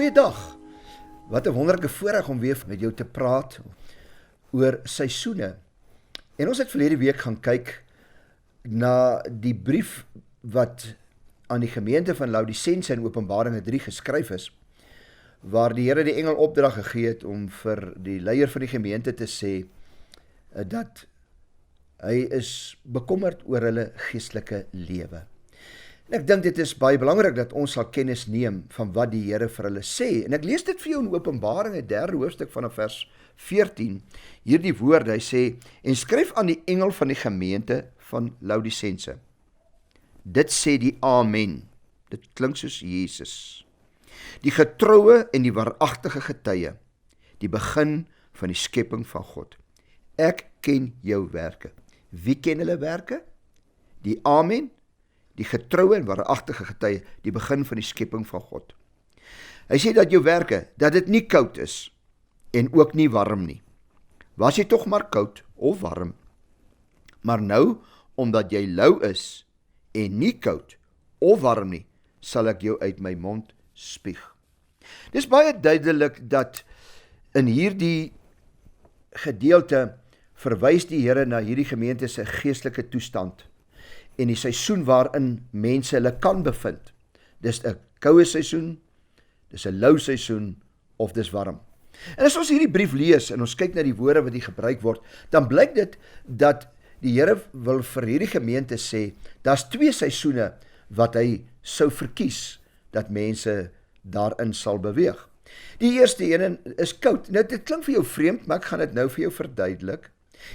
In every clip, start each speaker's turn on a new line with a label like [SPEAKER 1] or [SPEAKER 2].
[SPEAKER 1] Goeiedag. Wat 'n wonderlike voorreg om weer met jou te praat oor seisoene. En ons het verlede week gaan kyk na die brief wat aan die gemeente van Laodicense in Openbaring 3 geskryf is, waar die Here die engel opdrag gegee het om vir die leier van die gemeente te sê dat hy is bekommerd oor hulle geestelike lewe. En ek dink dit is baie belangrik dat ons sal kennis neem van wat die Here vir hulle sê. En ek lees dit vir jou in Openbaring, 3 hoofstuk vanaf vers 14, hierdie woorde, hy sê, en skryf aan die engel van die gemeente van Laodicense. Dit sê die Amen, dit klink soos Jesus, die getroue en die waaragtige getuie, die begin van die skepping van God. Ek ken jou werke. Wie ken hulle werke? Die Amen, die getroue en waaragtige getuie, die begin van die skepping van God. Hy sê dat jou werke, dat dit nie koud is, en ook nie warm nie. Was jy tog maar koud of warm? Maar nou, omdat jy lou is, en nie koud of warm nie, sal ek jou uit my mond spieg. Dis baie duidelik dat in hierdie gedeelte verwys die Here na hierdie gemeente se geestelike toestand en die seisoen waarin mense hulle kan bevind. Dis 'n koue seisoen, dis 'n lou seisoen of dis warm. En as ons hierdie brief lees en ons kyk na die woorde wat hier gebruik word, dan blyk dit dat die Here wil vir hierdie gemeente sê, daar's 2 seisoene wat hy sou verkies dat mense daarin sal beweeg. Die eerste een is koud. Nou dit klink vir jou vreemd, maar ek gaan dit nou vir jou verduidelik.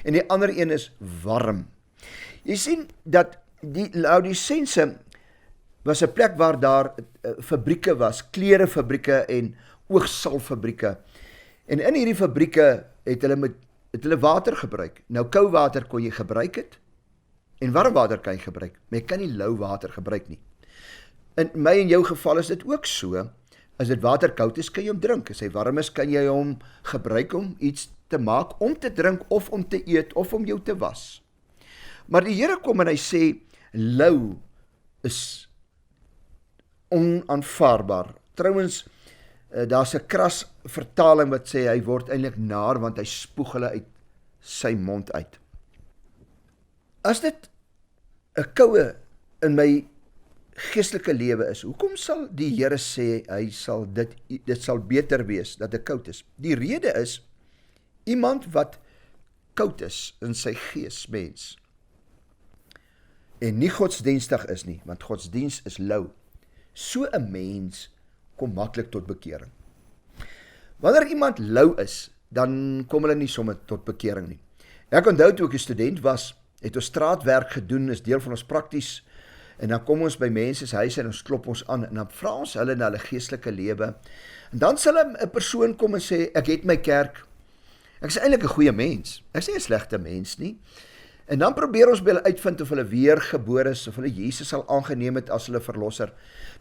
[SPEAKER 1] En die ander een is warm. Jy sien dat die Laodicense was 'n plek waar daar fabrieke was, klerefabrieke en oogsalfabrieke. En in hierdie fabrieke het hulle water gebruik. Nou koue water kon jy gebruik het en warm water kan jy gebruik, maar jy kan nie lou water gebruik nie. In my en jou geval is dit ook so. As dit water koud is, kan jy hom drink. As hy warm is, kan jy hom gebruik om iets te maak, om te drink of om te eet of om jou te was. Maar die Here kom en hy sê, lou is onaanvaarbaar. Trouwens, daar's 'n kras vertaling wat sê hy word eintlik naar, want hy spoeg hulle uit sy mond uit. As dit 'n koue in my geestelike lewe is, hoekom sal die Here sê hy sal dit sal beter wees dat dit koud is? Die rede is, iemand wat koud is in sy gees, mens, en nie godsdienstig is nie, want godsdienst is lou, so 'n mens kom maklik tot bekering. Wanneer iemand lou is, dan kom hulle nie sommer tot bekering nie. Ek onthou toe ek 'n student was, het ons straatwerk gedoen, is deel van ons prakties, en dan kom ons by mense se huise en ons klop ons aan, en dan vra ons hulle na hulle geestelike lewe, en dan sal 'n persoon kom en sê, ek het my kerk, ek is eintlik 'n goeie mens, ek is nie 'n slegte mens nie, en dan probeer ons by hulle uitvind of hulle weergebore is, of hulle Jesus sal aangeneem het as hulle verlosser.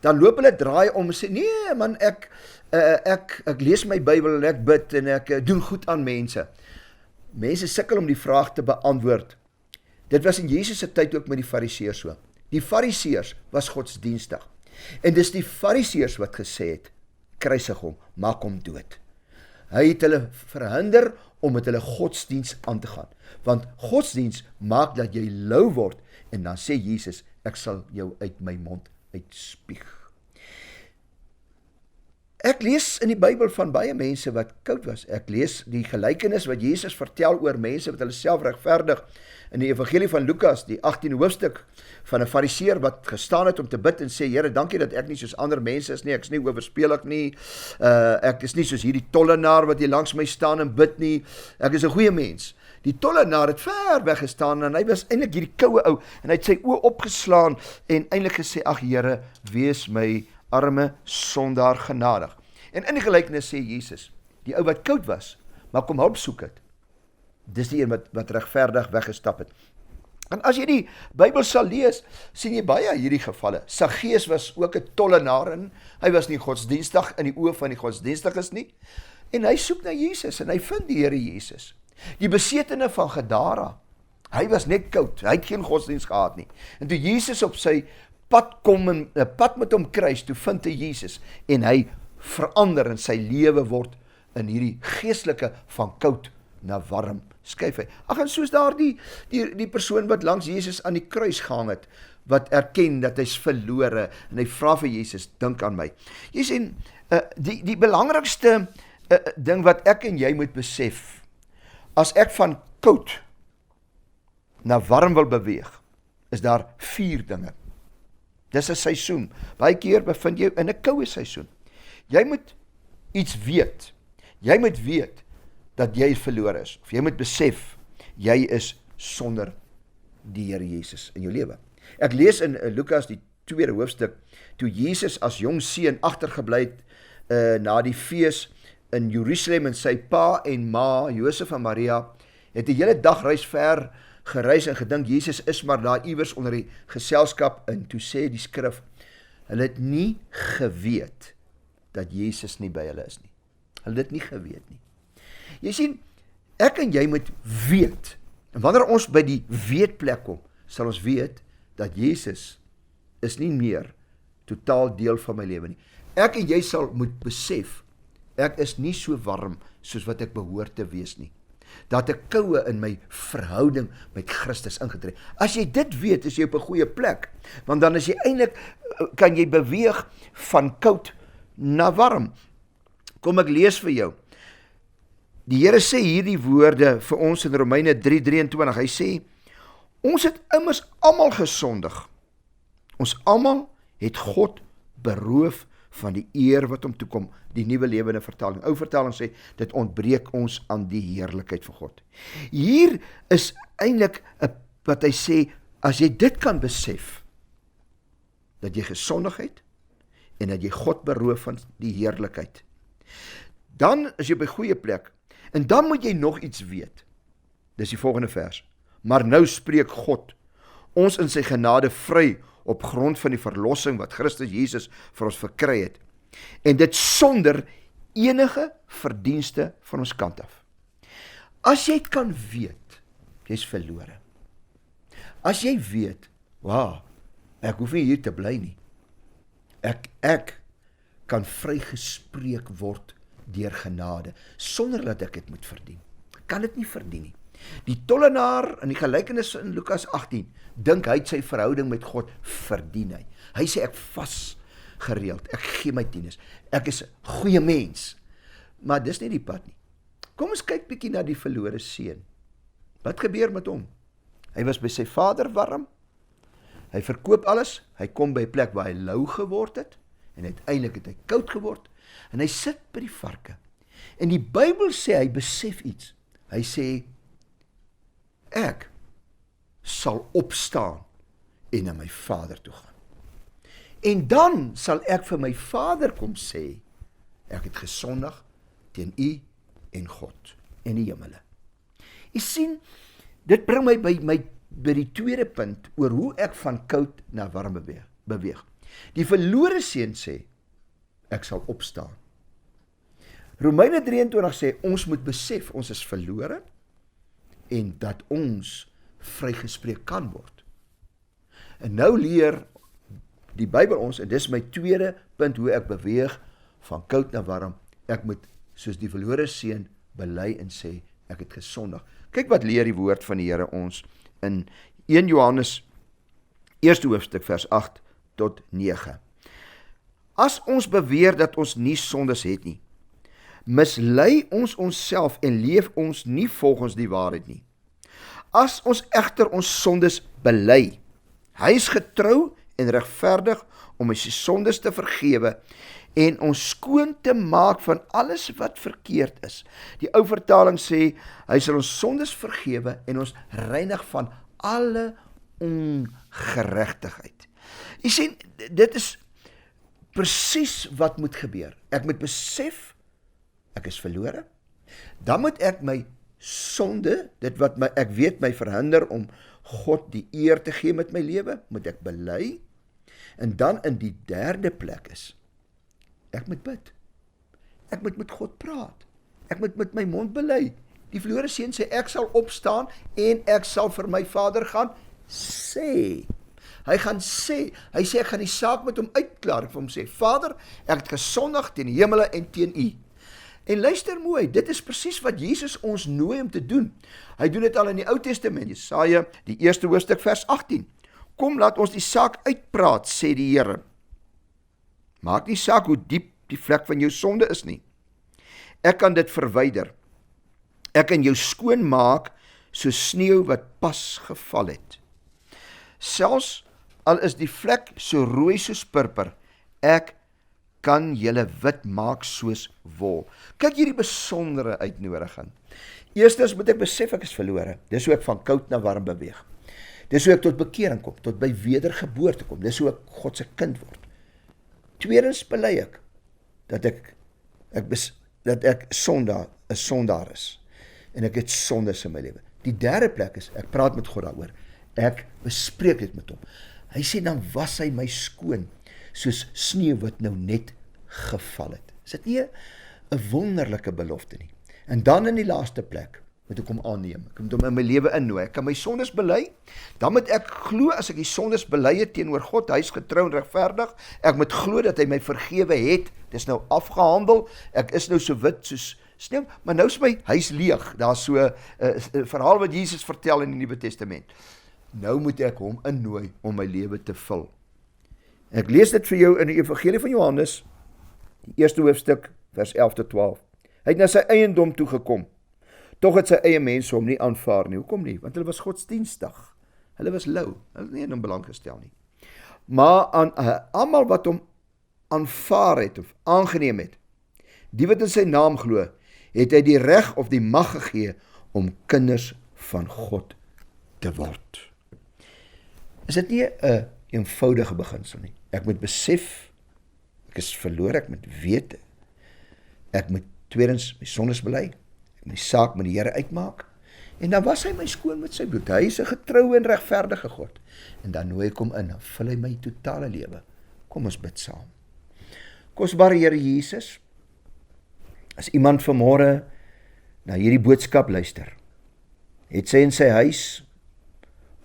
[SPEAKER 1] Dan loop hulle draai om en sê, nee man, ek lees my Bybel en ek bid en ek doen goed aan mense. Mense sukkel om die vraag te beantwoord. Dit was in Jesus se tyd ook met die fariseërs so. Die fariseërs was godsdienstig. En dis die fariseërs wat gesê het, kruisig hom, maak hom dood. Hy het hulle verhinder om met hulle godsdiens aan te gaan. Want godsdiens maak dat jy lou word, en dan sê Jesus, ek sal jou uit my mond uitspieg. Ek lees in die Bybel van baie mense wat koud was. Ek lees die gelykenis wat Jesus vertel oor mense wat hulle self regverdig in die evangelie van Lukas, die 18e hoofstuk, van 'n fariseer wat gestaan het om te bid en sê, Here, dankie dat ek nie soos ander mense is nie, ek is nie oorspelig nie, ek is nie soos hierdie tollenaar wat hier langs my staan en bid nie, ek is 'n goeie mens. Die tollenaar het ver weg gestaan en hy was eintlik hierdie koue ou en hy het sy oë opgeslaan en eintlik gesê, ag Here, wees my arme sondaar genadig. En in die gelykenis sê Jesus, die ou wat koud was, maar kom hulp soek het, dis die een wat regverdig weggestap het. En as jy die Bybel sal lees, sien jy baie hierdie gevalle. Saggeus was ook 'n tollenaar en hy was nie godsdienstig in die oë van die godsdienstiges nie. En hy soek na Jesus en hy vind die Here Jesus. Die besetene van Gadara, hy was net koud, hy het geen godsdienst gehad nie. En toe Jesus op sy pad kom en 'n pad met hom kruis, toe vind hy Jesus en hy verander en sy lewe word in hierdie geestelike van koud na warm skuif hy. Ag, en soos daar die persoon wat langs Jesus aan die kruis gehang het, wat erken dat hy's verlore, en hy vra vir Jesus, dink aan my. Jy sien, die belangrikste ding wat ek en jy moet besef, as ek van koud na warm wil beweeg, is daar 4 dinge. Dis 'n seisoen. Baie keer bevind jy in 'n koue seisoen. Jy moet iets weet. Jy moet weet dat jy verlore is. Of jy moet besef, jy is sonder die Here Jesus in jou lewe. Ek lees in Lukas die 2de hoofstuk, toe Jesus as jong seun agtergebly het na die fees in Jerusalem, en sy pa en ma, Josef en Maria, het die hele dag reis ver gereis en gedink, Jesus is maar daar iewers onder die geselskap, en toe sê die skrif, hulle het nie geweet dat Jesus nie by hulle is nie. Hulle het dit nie geweet nie. Jy sien, ek en jy moet weet, en wanneer ons by die weetplek kom, sal ons weet, dat Jesus is nie meer totaal deel van my lewe nie. Ek en jy sal moet besef, ek is nie so warm soos wat ek behoort te wees nie. Dat ek koue in my verhouding met Christus ingetree. As jy dit weet, is jy op 'n goeie plek, want dan is jy eintlik, kan jy beweeg van koud na warm. Kom ek lees vir jou. Die Here sê hierdie woorde vir ons in Romeine 3:23. Hy sê, ons het immers almal gesondig. Ons almal het God beroof van die eer wat hom toekom. Die Nuwe Lewende Vertaling. Ou vertaling sê, dit ontbreek ons aan die heerlikheid van God. Hier is eintlik wat hy sê, as jy dit kan besef, dat jy gesondig het, en dat jy God beroof van die heerlikheid, dan is jy op 'n goeie plek. En dan moet jy nog iets weet. Dis die volgende vers. Maar nou spreek God ons in sy genade vry op grond van die verlossing wat Christus Jesus vir ons verkry het. En dit sonder enige verdienste van ons kant af. As jy kan weet, jy's verlore. As jy weet, wow, ek hoef nie hier te bly nie. Ek kan vrygespreek word deur genade, sonder dat ek dit moet verdien. Ek kan dit nie verdien nie. Die tollenaar in die gelykenis in Lukas 18, dink hy het sy verhouding met God verdien hy. Hy sê ek vas gereeld, ek gee my tiendes, ek is 'n goeie mens. Maar dis nie die pad nie. Kom ons kyk bietjie na die verlore seun. Wat gebeur met hom? Hy was by sy vader warm, hy verkoop alles, hy kom by 'n plek waar hy lou geword het, en uiteindelik het hy koud geword, en hy sit by die varke. En die Bybel sê, hy besef iets. Hy sê, ek sal opstaan en na my vader toe gaan. En dan sal ek vir my vader kom sê, ek het gesondig teen u en God en die hemele. Jy sien, dit bring my by die tweede punt oor hoe ek van koud na warm beweeg. Die verlore seun sê, ek sal opstaan. Romeine 23 sê, ons moet besef, ons is verlore, en dat ons vrygespreek kan word. En nou leer die Bybel ons, en dis my tweede punt hoe ek beweeg van koud na warm, ek moet soos die verlore seun bely en sê, ek het gesondig. Kyk wat leer die woord van die Here ons in 1 Johannes 1 hoofstuk vers 8 tot 9. As ons beweer dat ons nie sondes het nie, mislei ons onsself en leef ons nie volgens die waarheid nie. As ons egter ons sondes bely, hy is getrou en regverdig om ons sondes te vergewe en ons skoon te maak van alles wat verkeerd is. Die ou vertaling sê, hy sal ons sondes vergewe en ons reinig van alle ongeregtigheid. Jy sien, dit is presies wat moet gebeur. Ek moet besef, ek is verlore, dan moet ek my sonde, dit wat ek weet my verhinder om God die eer te gee met my lewe, moet ek bely, en dan in die derde plek is, ek moet bid, ek moet met God praat, ek moet met my mond bely. Die verlore seun sê, ek sal opstaan en ek sal vir my vader gaan sê. Hy sê ek gaan die saak met hom uitklaar. Ek vir hom sê, Vader, ek het gesondig teen die hemele en teen U. En luister mooi, dit is presies wat Jesus ons nooi om te doen. Hy doen dit al in die Ou Testament, Jesaja, die 1ste hoofstuk vers 18. Kom, laat ons die saak uitpraat, sê die Here. Maak nie saak hoe diep die vlek van jou sonde is nie. Ek kan dit verwyder. Ek kan jou skoon maak so sneeu wat pas geval het. Selfs al is die vlek so rooi soos purper, ek kan julle wit maak soos wol. Kyk hierdie besondere uitnodiging. Eerstens moet ek besef ek is verlore. Dis hoe ek van koud na warm beweeg. Dis hoe ek tot bekering kom, tot by wedergeboorte kom. Dis hoe ek God se kind word. Tweedens bely ek dat ek sondaar is. En ek het sondes in my lewe. Die derde plek is, ek praat met God daaroor. Ek bespreek dit met hom. Hy sê, dan was hy my skoon, soos sneeu wat nou net geval het. Is dit nie 'n wonderlike belofte nie? En dan in die laaste plek, moet ek hom aanneem. Ek moet hom in my lewe innooi. Ek kan my sondes bely, dan moet ek glo as ek die sondes bely het teenoor God, hy is getrou en regverdig. Ek moet glo dat hy my vergewe het. Dis nou afgehandel. Ek is nou so wit soos sneeu, maar nou is my huis leeg. Daar's so 'n verhaal wat Jesus vertel in die Nuwe Testament. Nou moet ek hom innooi om my lewe te vul. Ek lees dit vir jou in die Evangelie van Johannes, die 1ste hoofstuk, vers 11 tot 12. Hy het na sy eiendom toegekom. Tog het sy eie mense hom nie aanvaar nie. Hoekom nie? Want hulle was godsdienstig. Hulle was lou. Hulle het nie in hom belang gestel nie. Maar aan almal wat hom aanvaar het of aangeneem het, die wat in sy naam glo, het hy die reg of die mag gegee om kinders van God te word. Is dit nie 'n eenvoudige beginsel nie? Ek moet besef, ek is verlore, ek moet weet, ek moet tweedens my sondes bely, ek moet die saak met die Here uitmaak, en dan was hy my skoon met sy bloed. Hy is 'n getroue en regverdige God. En dan nooi ek hom in, dan vul hy my totale lewe. Kom ons bid saam. Kosbare Here Jesus, as iemand vanmôre na hierdie boodskap luister, het sy in sy huis,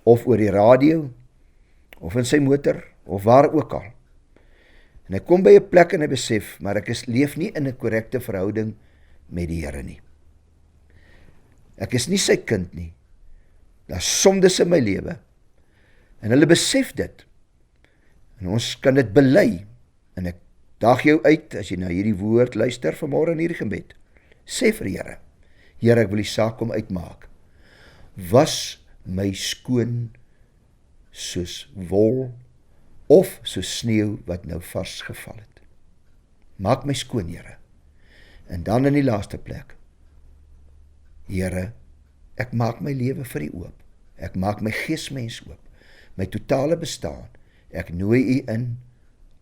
[SPEAKER 1] of oor die radio, of in sy motor, of waar ook al, en hy kom by 'n plek en hy besef, maar ek leef nie in 'n korrekte verhouding met die Here nie. Ek is nie sy kind nie. Daar's sondes in my lewe. En hulle besef dit. En ons kan dit bely. En ek daag jou uit, as jy na hierdie woord luister vanmôre in hierdie gebed. Sê vir die Here, Here, ek wil die saak kom uitmaak. Was my skoon soos wol, of soos sneeu wat nou vars geval het. Maak my skoon, Here. En dan in die laaste plek, Here, ek maak my lewe vir U oop. Ek maak my geesmens oop. My totale bestaan. Ek nooi U in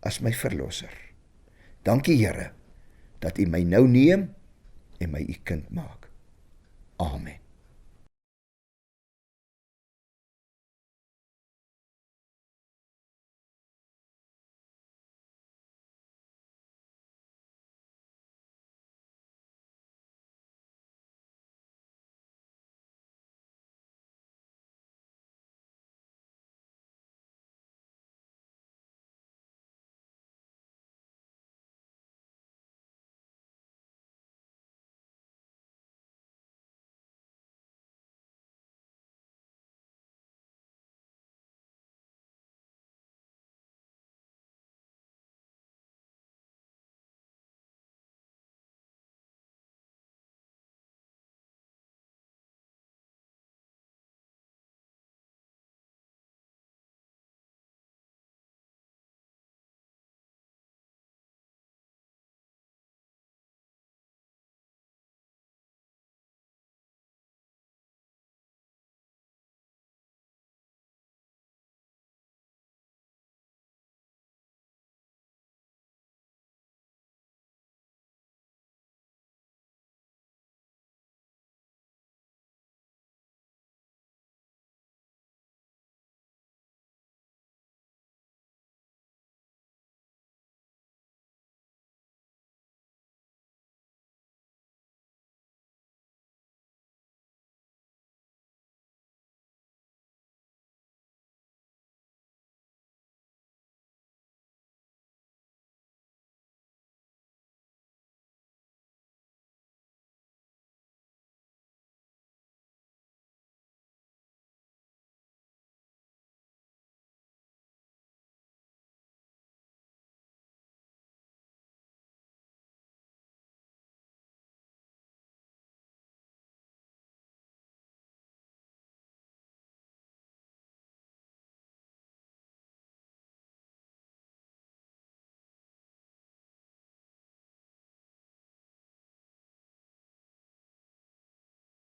[SPEAKER 1] as my verlosser. Dankie, Here, dat U my nou neem en my U kind maak. Amen.